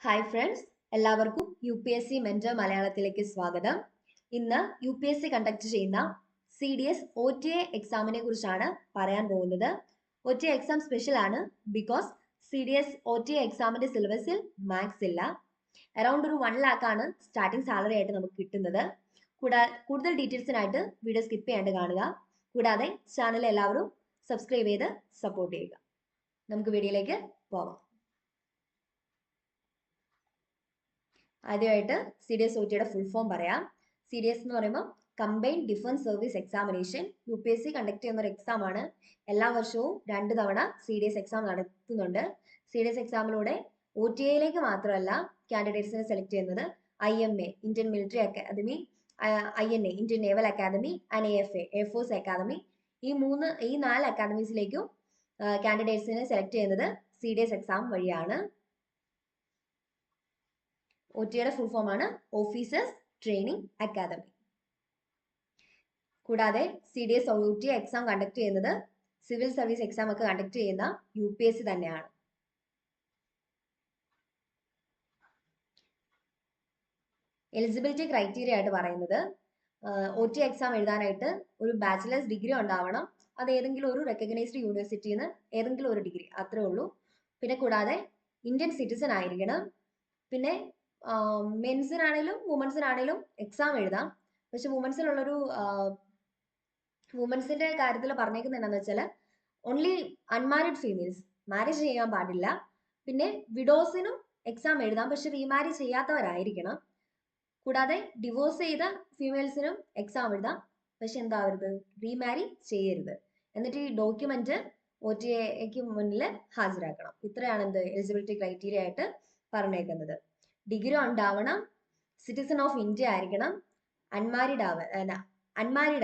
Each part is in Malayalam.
ഹായ് ഫ്രണ്ട്സ്, എല്ലാവർക്കും U P S C mentor മലയാളത്തിലേക്ക് സ്വാഗതം. ഇന്ന് U P S C conduct ചെയ്യുന്ന CDS OTA എക്സാമിനെ കുറിച്ചാണ് പറയാൻ പോകുന്നത്. OTA എക്സാം സ്പെഷ്യൽ ആണ് ബിക്കോസ് CDS OTA എക്സാമിന്റെ സിലബസിൽ മാത്സ് ഇല്ല. അറൌണ്ട് ഒരു 1 lakh ആണ് സ്റ്റാർട്ടിംഗ് സാലറി ആയിട്ട് നമുക്ക് കിട്ടുന്നത്. കൂടുതൽ ഡീറ്റെയിൽസിനായിട്ട് വീഡിയോ സ്കിപ്പ് ചെയ്യാണ്ട് കാണുക. കൂടാതെ ചാനൽ എല്ലാവരും സബ്സ്ക്രൈബ് ചെയ്ത് സപ്പോർട്ട് ചെയ്യുക. നമുക്ക് വീഡിയോയിലേക്ക് പോകാം. ആദ്യമായിട്ട് CDS OTയുടെ ഫുൾ ഫോം പറയാം. CDS എന്ന് പറയുമ്പോൾ combined defence service examination UPSC conduct ചെയ്യുന്ന ഒരു എക്സാം ആണ്. എല്ലാ വർഷവും 2 തവണ CDS എക്സാം നടത്തുന്നുണ്ട്. CDS എക്സാമിലൂടെ OTAയിലേക്ക് മാത്രമല്ല കാൻഡിഡേറ്റ്സിനെ സെലക്ട് ചെയ്യുന്നത് IMA Indian military academy, INA Indian naval academy, AFA air force academy, ഈ 4 അക്കാദമീസിലേക്കും കാൻഡിഡേറ്റ്സിനെ സെലക്ട് ചെയ്യുന്നത് CDS എക്സാം വഴിയാണ്. OTയുടെ ഫുൾ ഫോം ആണ് ഓഫീസേഴ്സ് ട്രെയിനിങ് അക്കാദമി. കൂടാതെ CDS OTA എക്സാം കണ്ടക്ട് ചെയ്യുന്നത് സിവിൽ സർവീസ് എക്സാം ഒക്കെ കണ്ടക്ട് ചെയ്യുന്ന UPSC തന്നെയാണ്. എലിജിബിലിറ്റി ക്രൈറ്റീരിയ ആയിട്ട് പറയുന്നത് OTA എക്സാം എഴുതാനായിട്ട് ഒരു ബാച്ചിലേഴ്സ് ഡിഗ്രി ഉണ്ടാവണം. അത് ഏതെങ്കിലും ഒരു റെക്കഗ്നൈസ്ഡ് യൂണിവേഴ്സിറ്റിയിൽ നിന്ന് ഏതെങ്കിലും ഒരു ഡിഗ്രി, അത്രേ ഉള്ളൂ. പിന്നെ കൂടാതെ ഇന്ത്യൻ സിറ്റിസൺ ആയിരിക്കണം. പിന്നെ മെൻസിനാണേലും വുമൻസിനാണേലും എക്സാം എഴുതാം. പക്ഷെ വുമൻസിന്റെ കാര്യത്തിൽ പറഞ്ഞേക്കുന്നത് എന്താണെന്ന് വെച്ചാൽ ഓൺലി അൺമാരിഡ് ഫീമെയിൽസ്, മാരേജ് ചെയ്യാൻ പാടില്ല. പിന്നെ വിഡോസിനും എക്സാം എഴുതാം, പക്ഷെ റീമാരേജ് ചെയ്യാത്തവരായിരിക്കണം. കൂടാതെ ഡിവോഴ്സ് ചെയ്ത ഫീമെയിൽസിനും എക്സാം എഴുതാം, പക്ഷെ എന്താവരുത്, റീമാരി ചെയ്യരുത്. എന്നിട്ട് ഈ ഡോക്യുമെന്റ് OTAക്ക് മുന്നിൽ ഹാജരാക്കണം. ഇത്രയാണ് എലിജിബിലിറ്റി ക്രൈറ്റീരിയ ആയിട്ട് പറഞ്ഞേക്കുന്നത്. ഡിഗ്രി ഉണ്ടാവണം, സിറ്റിസൺ ഓഫ് ഇന്ത്യ ആയിരിക്കണം, അൺമാരിഡ്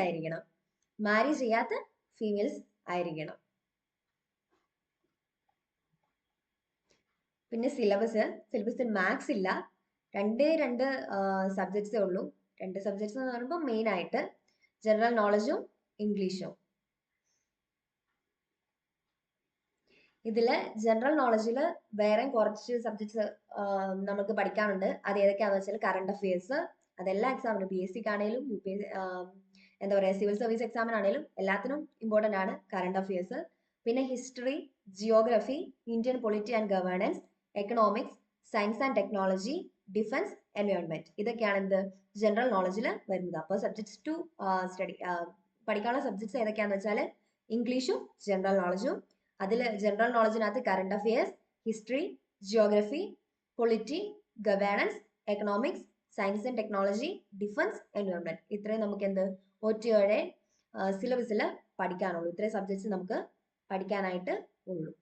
ആയിരിക്കണം, മാരേജ് ചെയ്യാത്ത ഫീമെയിൽസ് ആയിരിക്കണം. പിന്നെ സിലബസിൽ മാത്സ് ഇല്ല. രണ്ട് സബ്ജക്ട്സേ ഉള്ളൂ. 2 സബ്ജക്ട്സ് എന്ന് പറയുമ്പോൾ മെയിൻ ആയിട്ട് ജനറൽ നോളജും ഇംഗ്ലീഷും. ഇതില് ജനറൽ നോളജിൽ വേറെ കുറച്ച് സബ്ജക്ട്സ് നമുക്ക് പഠിക്കാനുണ്ട്. അത് ഏതൊക്കെയാണെന്ന് വെച്ചാൽ കറണ്ട് അഫയേഴ്സ്, അതെല്ലാ എക്സാമിനും PSC ആണെങ്കിലും എന്താ പറയുക സിവിൽ സർവീസ് എക്സാമിനാണേലും എല്ലാത്തിനും ഇമ്പോർട്ടൻ്റ് ആണ് കറണ്ട് അഫയേഴ്സ്. പിന്നെ history, geography, Indian polity and governance, economics, science and technology, defence, environment, ഇതൊക്കെയാണ് ജനറൽ നോളജിൽ വരുന്നത്. അപ്പോൾ സബ്ജക്ട്സ് ടു പഠിക്കാനുള്ള സബ്ജക്ട്സ് ഏതൊക്കെയാണെന്ന് വെച്ചാൽ ഇംഗ്ലീഷും ജനറൽ നോളജും. അതിൽ ജനറൽ നോളജിനകത്ത് current affairs, history, geography, polity, governance, economics, science and technology, defence, environment, ഇത്രയും നമുക്ക് OTയുടെ സിലബസിൽ പഠിക്കാനുള്ളൂ. ഇത്രയും സബ്ജക്ട്സ് നമുക്ക് പഠിക്കാനായിട്ട് ഉള്ളൂ.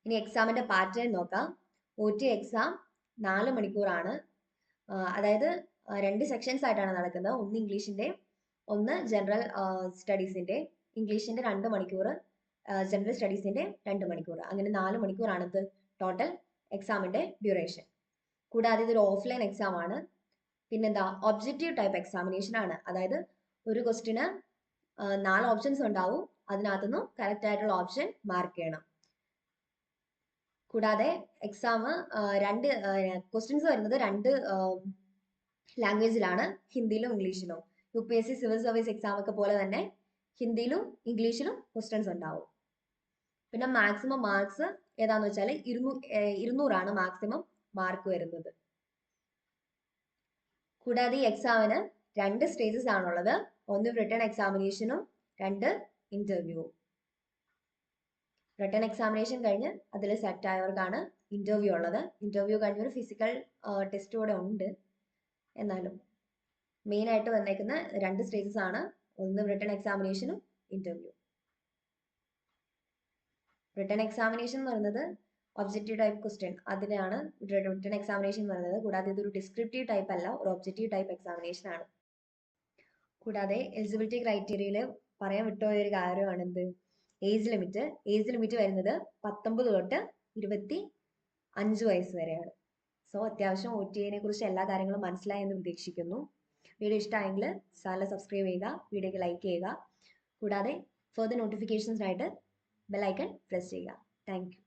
ഇനി എക്സാമിന്റെ പാറ്റേൺ നോക്കാം. OTA എക്സാം 4 മണിക്കൂറാണ്. അതായത് 2 സെക്ഷൻസ് ആയിട്ടാണ് നടക്കുന്നത്. ഒന്ന് ഇംഗ്ലീഷിന്റെ, ഒന്ന് ജനറൽ സ്റ്റഡീസിന്റെ. ഇംഗ്ലീഷിന്റെ 2 മണിക്കൂർ, ജനറൽ സ്റ്റഡീസിന്റെ 2 മണിക്കൂർ, അങ്ങനെ 4 മണിക്കൂറാണ് ടോട്ടൽ എക്സാമിന്റെ ഡ്യൂറേഷൻ. കൂടാതെ ഇതൊരു ഓഫ്ലൈൻ എക്സാം ആണ്. പിന്നെന്താ, ഒബ്ജക്റ്റീവ് ടൈപ്പ് എക്സാമിനേഷൻ ആണ്. അതായത് ഒരു ക്വസ്റ്റിന് 4 ഓപ്ഷൻസ് ഉണ്ടാവും, അതിനകത്തുനിന്ന് കറക്റ്റ് ആയിട്ടുള്ള ഓപ്ഷൻ മാർക്ക് ചെയ്യണം. കൂടാതെ എക്സാം 2 ക്വസ്റ്റ്യൻസ് വരുന്നത് 2 ലാംഗ്വേജിലാണ്, ഹിന്ദിയിലും ഇംഗ്ലീഷിലും. UPSC സിവിൽ സർവീസ് എക്സാം ഒക്കെ പോലെ തന്നെ ഹിന്ദിയിലും ഇംഗ്ലീഷിലും ക്വസ്റ്റ്യൻസ് ഉണ്ടാവും. പിന്നെ മാക്സിമം മാർക്സ് ഏതാന്ന് വെച്ചാൽ 200 മാക്സിമം മാർക്ക് വരുന്നത്. കൂടാതെ ഈ എക്സാമിന് 2 സ്റ്റേജസ് ആണുള്ളത്. ഒന്ന് റിട്ടൺ എക്സാമിനേഷനും 2 ഇന്റർവ്യൂവും. റിട്ടൺ എക്സാമിനേഷൻ കഴിഞ്ഞ് അതിൽ സെലക്ട് ആയവർക്കാണ് ഇന്റർവ്യൂ ഉള്ളത്. ഇന്റർവ്യൂ കഴിഞ്ഞ ഒരു ഫിസിക്കൽ ടെസ്റ്റ് കൂടെ ഉണ്ട്. എന്നാലും മെയിൻ ആയിട്ട് വന്നേക്കുന്ന 2 സ്റ്റേജസ് ആണ്, ഒന്ന് റിട്ടൺ എക്സാമിനേഷനും ഇന്റർവ്യൂ. റിട്ടൺ എക്സാമിനേഷൻ എന്ന് പറയുന്നത് ഒബ്ജക്റ്റീവ് ടൈപ്പ് ക്വസ്റ്റ്യൻ, അതിനാണ് റിട്ടൺ എക്സാമിനേഷൻ എന്ന് പറയുന്നത്. കൂടാതെ ഇതൊരു ഡിസ്ക്രിപ്റ്റീവ് ടൈപ്പ് അല്ല, ഒരു ഒബ്ജക്റ്റീവ് ടൈപ്പ് എക്സാമിനേഷൻ ആണ്. കൂടാതെ എലിജിബിലിറ്റി ക്രൈറ്റീരിയയിൽ പറയാൻ വിട്ടുപോയ ഒരു കാര്യമാണ് ഏജ് ലിമിറ്റ്. ഏജ് ലിമിറ്റ് വരുന്നത് 19 തൊട്ട് 25 വയസ്സ് വരെയാണ്. സോ അത്യാവശ്യം OTAനെ കുറിച്ച് എല്ലാ കാര്യങ്ങളും മനസ്സിലായി എന്ന് പ്രതീക്ഷിക്കുന്നു. വീഡിയോ ഇഷ്ടമായെങ്കിൽ ചാനൽ സബ്സ്ക്രൈബ് ചെയ്യുക, വീഡിയോക്ക് ലൈക്ക് ചെയ്യുക. കൂടാതെ ഫർദർ നോട്ടിഫിക്കേഷൻസിനായിട്ട് ബെൽ ഐക്കൺ പ്രസ് ചെയ്യുക. Thank you.